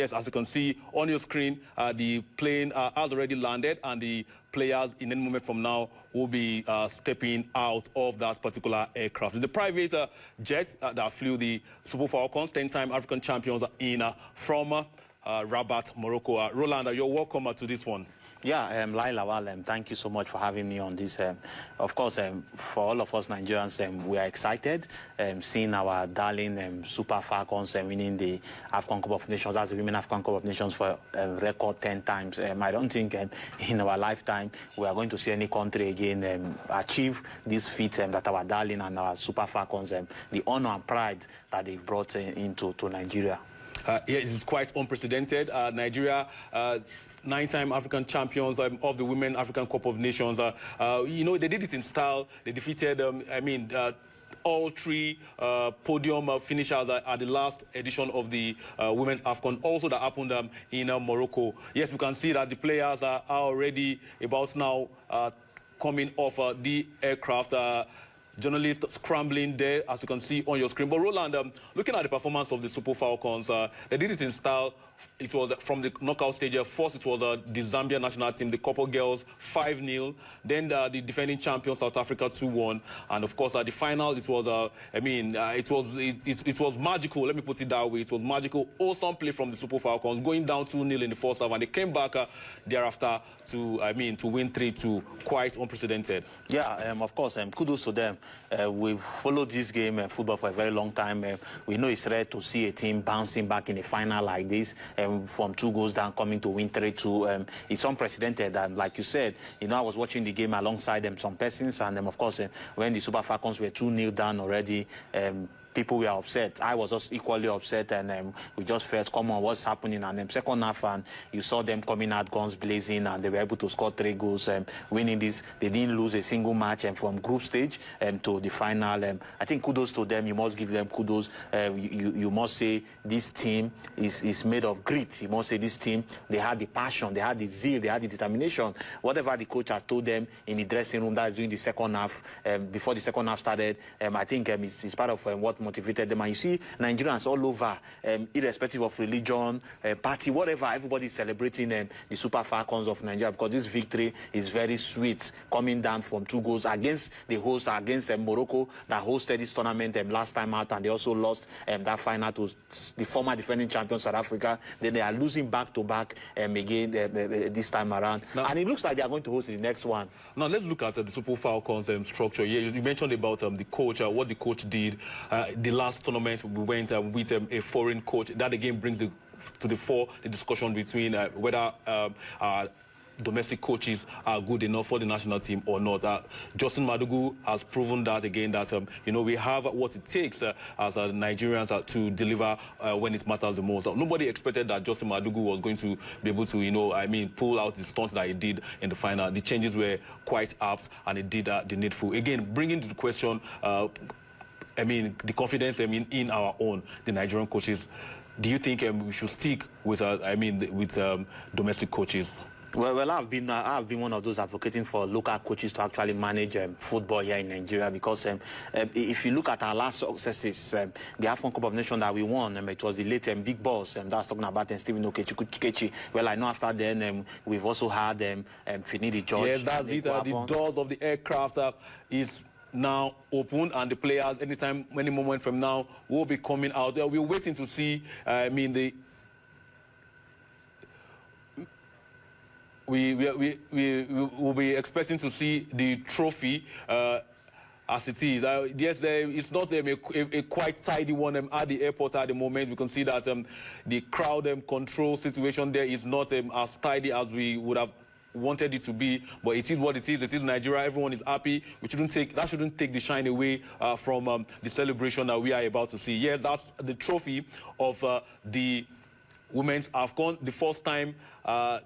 yes, as you can see on your screen, the plane has already landed, and the players in any moment from now will be stepping out of that particular aircraft. The private jet that flew the Super Falcons, 10-time African champions from Rabat, Morocco. Roland, you're welcome to this one. Yeah, Laila, thank you so much for having me on this. Of course, for all of us Nigerians, we are excited seeing our darling Super Falcons winning the Wafcon Cup of Nations. That's the Women Wafcon Cup of Nations for a record 10 times. I don't think in our lifetime we are going to see any country again achieve this feat that our darling and our Super Falcons, the honor and pride that they've brought into Nigeria. Yes, it's quite unprecedented. Nigeria, 9-time African champions of the Women African Cup of Nations. You know, they did it in style. They defeated, all three podium finishers at the last edition of the Women AFCON, also that happened in Morocco. Yes, we can see that the players are already about now coming off the aircraft. Journalists scrambling there, as you can see on your screen. But Roland, looking at the performance of the Super Falcons, they did it in style. It was from the knockout stage. First, it was the Zambia national team, the couple girls, 5-0. Then the defending champion, South Africa, 2-1. And of course, the final, it was, it was magical. Let me put it that way. It was magical. Awesome play from the Super Falcons, going down 2-0 in the first half, and they came back thereafter to win 3-2. Quite unprecedented. Yeah, of course. Kudos to them. We've followed this game, football, for a very long time. We know it's rare to see a team bouncing back in a final like this. From 2 goals down, coming to win 3-2. It's unprecedented. And like you said, you know, I was watching the game alongside some persons, and of course, when the Super Falcons were 2-0 down already, people were upset. I was just equally upset, and we just felt, come on, what's happening? And second half, and you saw them coming out guns blazing, and they were able to score 3 goals, winning this. They didn't lose a single match, and from group stage to the final. I think kudos to them. You must give them kudos. You must say this team is made of grit. You must say this team, they had the passion, they had the zeal, they had the determination. Whatever the coach has told them in the dressing room, that is during the second half, before the second half started, I think it's part of what motivated them. And you see Nigerians all over, irrespective of religion, party, whatever, everybody is celebrating the Super Falcons of Nigeria, because this victory is very sweet, coming down from 2 goals against the host, against Morocco, that hosted this tournament last time out, and they also lost that final to the former defending champion South Africa. Then they are losing back-to-back again this time around. Now, and it looks like they are going to host the next one. Now, let's look at the Super Falcons structure. Yeah, you mentioned about the coach, what the coach did. The last tournament we went with a foreign coach. That again brings to the fore the discussion between whether domestic coaches are good enough for the national team or not. Justin Madugu has proven that again, that you know, we have what it takes as Nigerians to deliver when it matters the most. Nobody expected that Justin Madugu was going to be able to, you know, pull out the stunts that he did in the final. The changes were quite apt, and he did the needful. Again, bringing to the question, the confidence, in our own, the Nigerian coaches. Do you think we should stick with, domestic coaches? Well, I've been one of those advocating for local coaches to actually manage football here in Nigeria, because if you look at our last successes, the Wafcon Cup of Nations that we won, it was the late big boss that was talking about Stephen Okechukwu. Well, I know after then we've also had Finidi George. Yes, that's it. The doors of the aircraft is now open, and the players, any moment from now, will be coming out. We're waiting to see. We will be expecting to see the trophy as it is. Yes, it's not a quite tidy one at the airport at the moment. We can see that the crowd control situation there is not as tidy as we would have wanted it to be, but it is what it is. It is Nigeria. Everyone is happy. That shouldn't take the shine away from the celebration that we are about to see. Yeah, that's the trophy of the Women's AFCON. The first time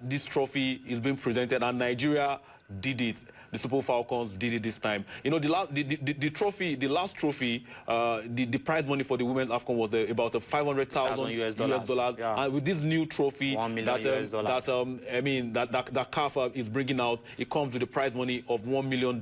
this trophy is being presented, and Nigeria did it. The Super Falcons did it this time. You know, the last trophy, the prize money for the Women's AFCON was about $500,000 US. Yeah. And with this new trophy, $1 million that CAF is bringing out, it comes with a prize money of $1 million.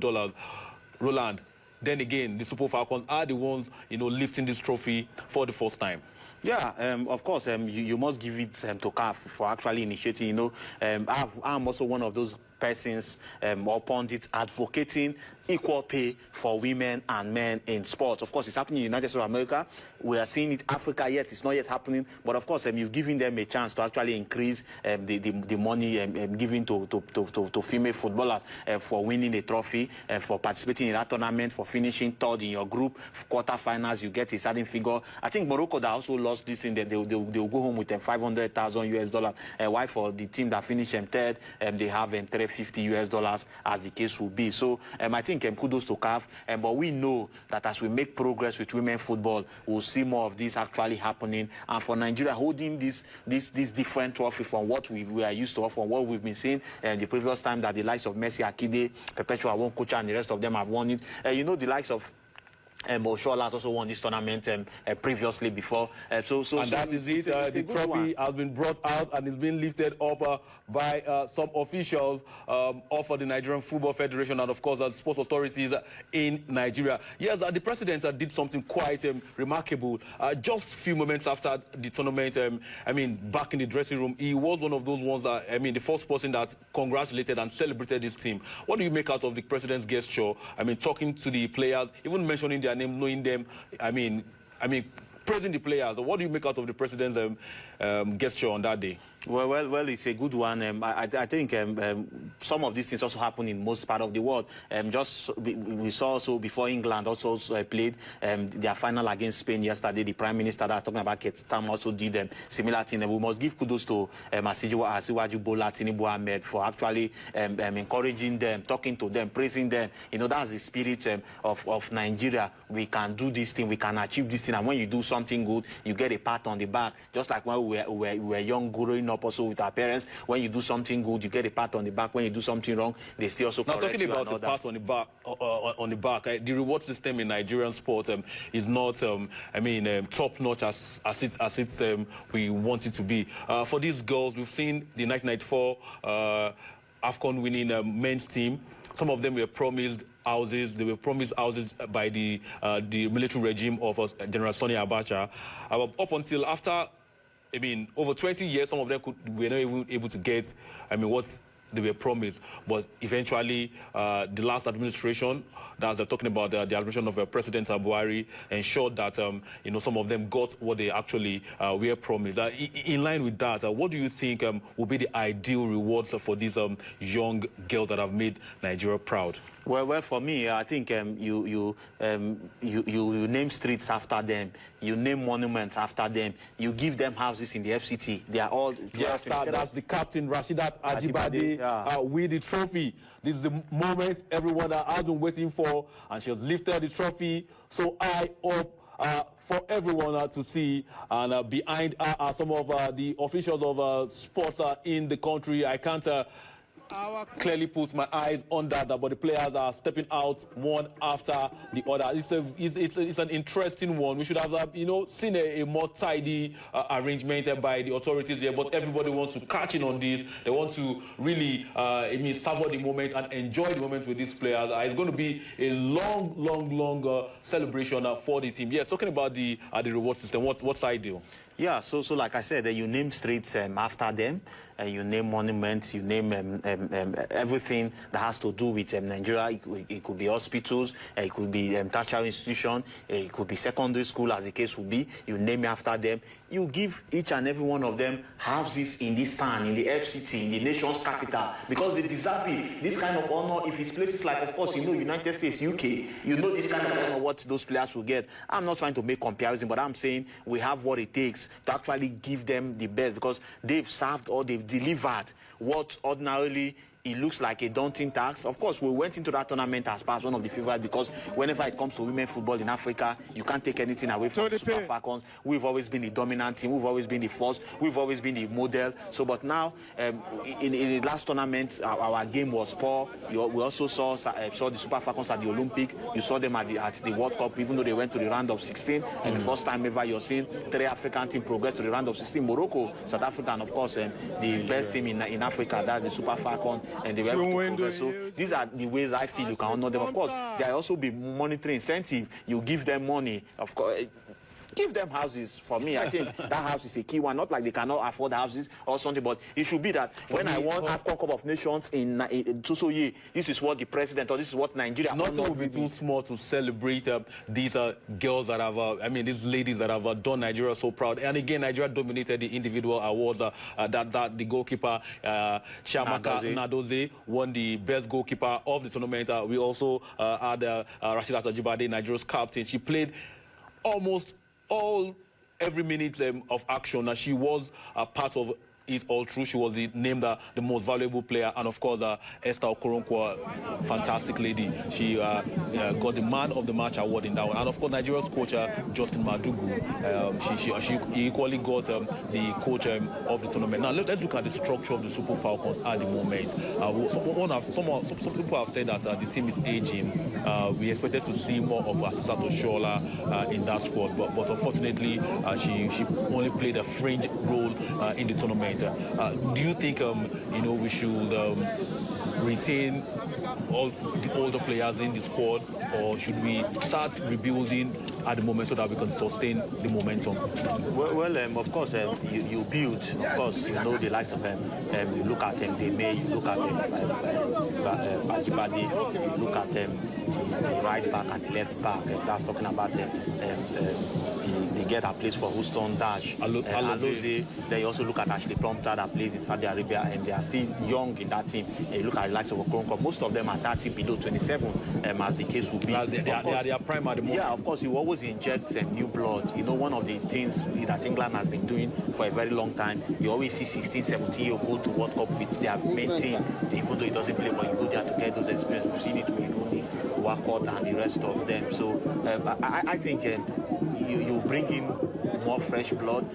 Roland, then again, the Super Falcons are the ones, you know, lifting this trophy for the first time. Yeah, of course, you must give it to CAF for actually initiating. You know, I'm also one of those persons or pundits advocating equal pay for women and men in sports. Of course, it's happening in the United States of America. We are seeing it in Africa, yet it's not yet happening. But of course, you've given them a chance to actually increase the money given to female footballers for winning a trophy, for participating in that tournament, for finishing third in your group, quarterfinals, you get a certain figure. I think Morocco that also lost this thing, that they'll go home with $500,000 US. Why for the team that finished third, they have $350 US, as the case will be. So I think kudos to CAF, but we know that as we make progress with women football, we'll see more of this actually happening. And for Nigeria, holding this different trophy from what we are used to, or from what we've been seeing the previous time that the likes of Mercy Akide, Perpetua Wonkocha, and the rest of them have won it. You know, the likes of Oshola has also won this tournament previously before. And that is it. The trophy has been brought out and is being lifted up by some officials of the Nigerian Football Federation and, of course, the sports authorities in Nigeria. Yes, the president did something quite remarkable. Just a few moments after the tournament, I mean, back in the dressing room, he was one of those ones that, I mean, the first person that congratulated and celebrated his team. What do you make out of the president's gesture? I mean, talking to the players, even mentioning their name, knowing them, I mean, praising the players. What do you make out of the president's gesture on that day? Well, it's a good one. I think some of these things also happen in most part of the world. We saw also before England also played their final against Spain yesterday. The Prime Minister that was talking about Ketam also did similar thing. And we must give kudos to Asiwaju Bola Tinubu Ahmed for actually encouraging them, talking to them, praising them. You know, that's the spirit of Nigeria. We can do this thing, we can achieve this thing. And when you do something good, you get a pat on the back. Just like when we were young, growing up also with our parents, when you do something good, you get a pat on the back. When you do something wrong, they still also correct you. Now, talking about the pat on the back, the reward system in Nigerian sport is not, top notch as we want it to be. For these girls, we've seen the 1994 Wafcon winning men's team. Some of them were promised houses. They were promised houses by the military regime of General Sani Abacha. Up until after, over 20 years, some of them were not even able to get, what they were promised. But eventually, the last administration, that's talking about the administration of President Buhari, ensured that, some of them got what they actually were promised. In line with that, what do you think will be the ideal rewards for these young girls that have made Nigeria proud? Well, for me, I think you name streets after them, you name monuments after them, you give them houses in the FCT. They are all. Yes, that's the captain, Rasheedat Ajibade, with the trophy. This is the moment everyone has been waiting for, and she has lifted the trophy. So I hope for everyone to see, and behind are some of the officials of sports in the country. I can't clearly put my eyes on that, but the players are stepping out one after the other. It's an interesting one. We should have seen a more tidy arrangement by the authorities here, but everybody wants to catch in on this. They want to really savor the moment and enjoy the moment with these players. It's going to be a long celebration for the team. Yes, talking about the reward system, what's ideal? Yeah, so like I said, you name streets after them, you name monuments, you name everything that has to do with Nigeria. It could be hospitals, it could be tertiary institution, it could be secondary school, as the case would be. You name it after them. You give each and every one of them houses in this town, in the FCT, in the nation's capital, because they deserve it. This kind of honor, if it's places like, of course, United States, UK, this kind of honor, what those players will get. I'm not trying to make comparison, but I'm saying we have what it takes to actually give them the best, because they've served or they've delivered what ordinarily it looks like a daunting task. Of course, we went into that tournament as part one of the favorites, because whenever it comes to women football in Africa, you can't take anything away from the Super Falcons. We've always been the dominant team. We've always been the first. We've always been the model. So, but now, in the last tournament, our game was poor. We also saw the Super Falcons at the Olympic. You saw them at the World Cup, even though they went to the round of 16. And the first time ever you're seeing 3 African teams progress to the round of 16. Morocco, South Africa, and of course, the best team in Africa, that's the Super Falcons. And they were able to progress. So these are the ways I feel you can honor them. Of course, there also be monetary incentive. You give them money. Of course, give them houses. For me, I think that house is a key one. Not like they cannot afford houses or something, but it should be that when I won Wafcon Cup of Nations in Tusoye, this is what the president or this is what Nigeria. Nothing will be too small to celebrate these girls that have, these ladies that have done Nigeria so proud. And again, Nigeria dominated the individual awards. That the goalkeeper Chiamaka Nnadozie won the best goalkeeper of the tournament. We also had Rasheedat Ajibade, Nigeria's captain. She played almost every minute of action. She was part of it all through. She was named the most valuable player, and of course Esther Okoronkwo, fantastic lady. She got the man of the match award in that one, and of course Nigeria's coach Justin Madugu, she equally got the coach of the tournament. Now let's look at the structure of the Super Falcons at the moment. Some people have said that the team is aging. We expected to see more of Asato Shola in that squad, but unfortunately she only played a fringe role in the tournament. Do you think we should retain all the older players in the squad, or should we start rebuilding at the moment so that we can sustain the momentum? Well, of course, you build. Of course, you know the likes of you look at Deme, you look at Ajibade, you look at the right back and the left back. That's talking about the girl that plays for Houston Dash, Alozie. Then you also look at Ashley Plumter that plays in Saudi Arabia, and they are still young in that team. You look at the likes of Okoronkwo. Most of them are 30 below 27, as the case will be. They are prime at the moment. Yeah, of course, you always inject new blood. You know, one of the things that England has been doing for a very long time, you always see 16, 17-year-old go to World Cup with their main team, even though it doesn't play, but you go there to get those experiences. We've seen it with Rooney, Wafcon, and the rest of them. So I think you bring in more fresh blood.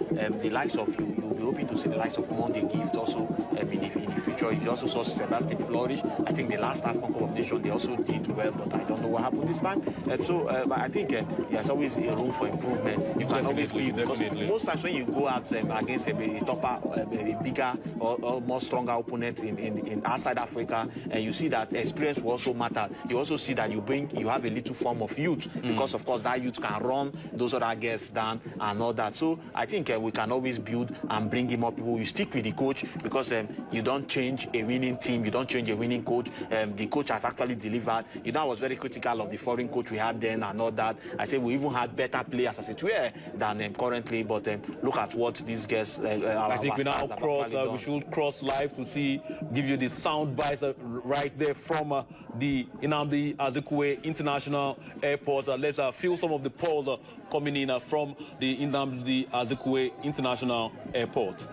The likes of you'll be hoping to see the likes of Monday Gift also in the future. You also saw Sebastian flourish. I think the last Wafcon Cup of Nations they also did well, but I don't know what happened this time. But I think there's always a room for improvement. You can always be, because most times when you go out against a bigger or more stronger opponent in outside Africa, and you see that experience will also matter. You also see that you have a little form of youth, because of course that youth can run those other guests down and all that. So I think we can always build and bring in more people. You stick with the coach, because you don't change a winning team, you don't change a winning coach. The coach has actually delivered. You know, I was very critical of the foreign coach we had then and all that. I said we even had better players as it were than currently, but look at what these guys I think we now we should cross live to give you the sound bites right there from the Nnamdi Azikiwe International Airport. Let's feel some of the polls coming in from the Nnamdi Azikiwe International Airport.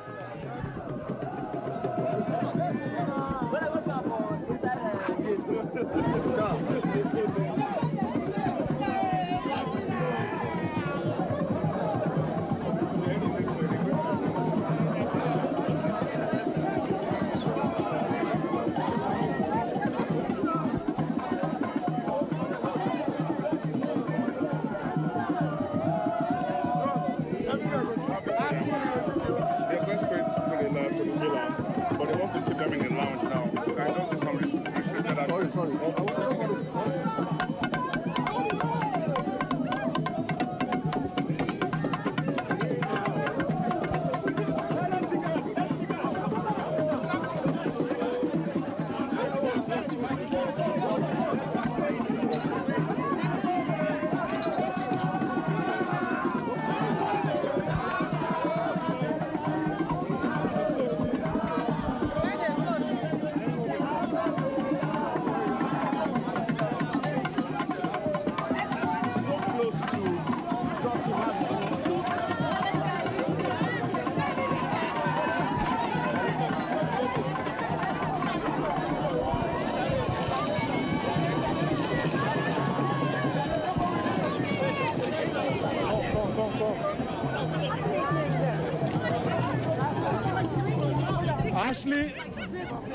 Ashley,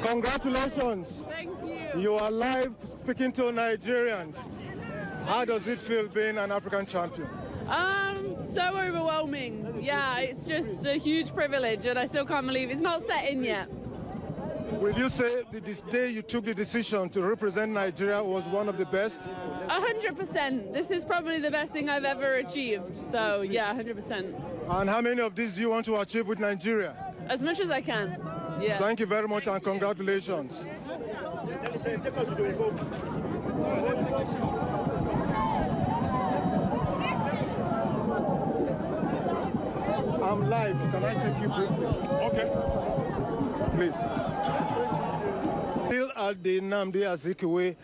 congratulations. Thank you. You are live speaking to Nigerians. How does it feel being an African champion? So overwhelming. Yeah, it's just a huge privilege, and I still can't believe it's not set in yet. Will you say that this day you took the decision to represent Nigeria was one of the best? 100%. This is probably the best thing I've ever achieved. So yeah, 100%. And how many of these do you want to achieve with Nigeria? As much as I can. Yeah. Thank you very much and congratulations. I'm live. Can I take you briefly? Okay. Please. Still at the Nnamdi Azikiwe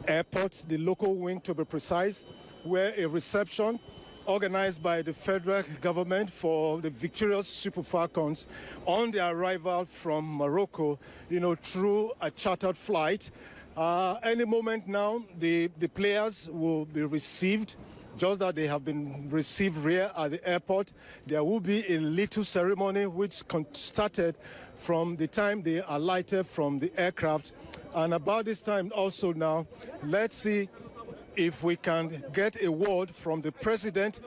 Airport, the local wing to be precise, where a reception organized by the federal government for the victorious Super Falcons on their arrival from Morocco, through a chartered flight. Any moment now, the players will be received. Just that they have been received here at the airport. There will be a little ceremony which started from the time they alighted from the aircraft. And about this time also now, let's see if we can get a word from the president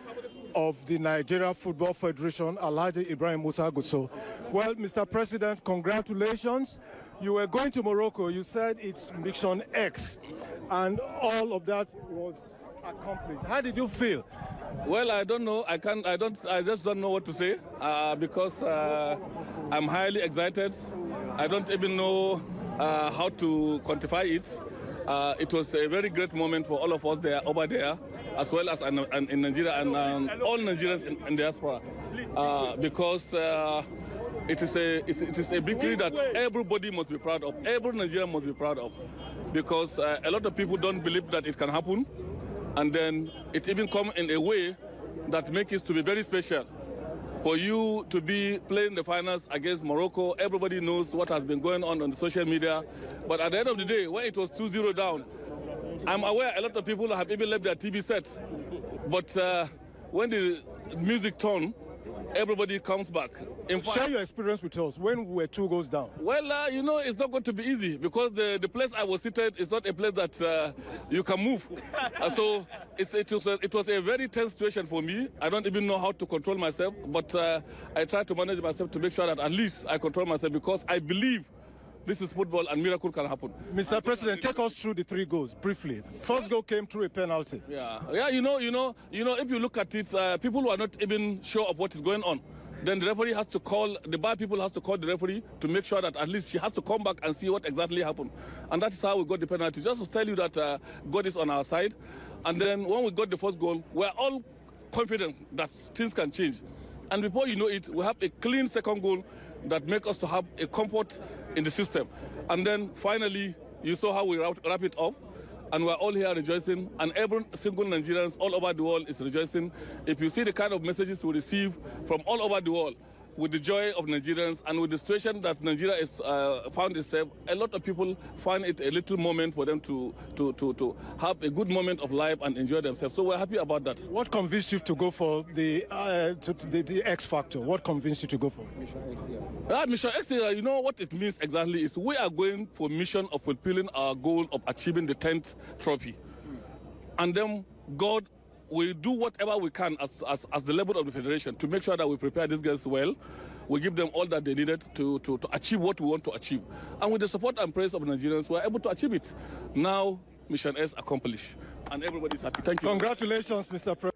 of the Nigeria Football Federation, Alhaji Ibrahim Musa Gusso. Well, Mr. President, congratulations. You were going to Morocco. You said it's Mission X, and all of that was accomplished. How did you feel? Well, I don't know. I just don't know what to say because I'm highly excited. I don't even know how to quantify it. It was a very great moment for all of us there, over there, as well as in Nigeria and all Nigerians in diaspora, because it is a victory that everybody must be proud of. Every Nigerian must be proud of, because a lot of people don't believe that it can happen. And then it even comes in a way that makes it to be very special. For you to be playing the finals against Morocco, everybody knows what has been going on the social media. But at the end of the day, when it was 2-0 down, I'm aware a lot of people have even left their TV sets. But when the music turned, everybody comes back. Share your experience with us when we were 2 goals down. Well, it's not going to be easy because the place I was seated is not a place that you can move. So it was a very tense situation for me. I don't even know how to control myself, but I try to manage myself to make sure that at least I control myself, because I believe this is football and miracle can happen. Mr. President, take us through the 3 goals briefly. First goal came through a penalty. Yeah. If you look at it, people who are not even sure of what is going on, then the referee has to call, the bar people has to call the referee to make sure that at least she has to come back and see what exactly happened. And that is how we got the penalty. Just to tell you that God is on our side. And then when we got the first goal, we're all confident that things can change. And before you know it, we have a clean second goal that makes us to have a comfort in the system. And then finally, you saw how we wrap it up. And we're all here rejoicing, and every single Nigerians all over the world is rejoicing. If you see the kind of messages we receive from all over the world, with the joy of Nigerians and with the situation that Nigeria is found itself, a lot of people find it a little moment for them to have a good moment of life and enjoy themselves. So we're happy about that. What convinced you to go for the X Factor? What convinced you to go for Mission X? You know what it means exactly is we are going for mission of fulfilling our goal of achieving the 10th trophy. And then God will do whatever we can as the level of the federation to make sure that we prepare these girls well. We give them all that they needed to achieve what we want to achieve. And with the support and praise of Nigerians, we're able to achieve it. Now, Mission S accomplished, and everybody's happy. Thank you. Congratulations, Mr. President.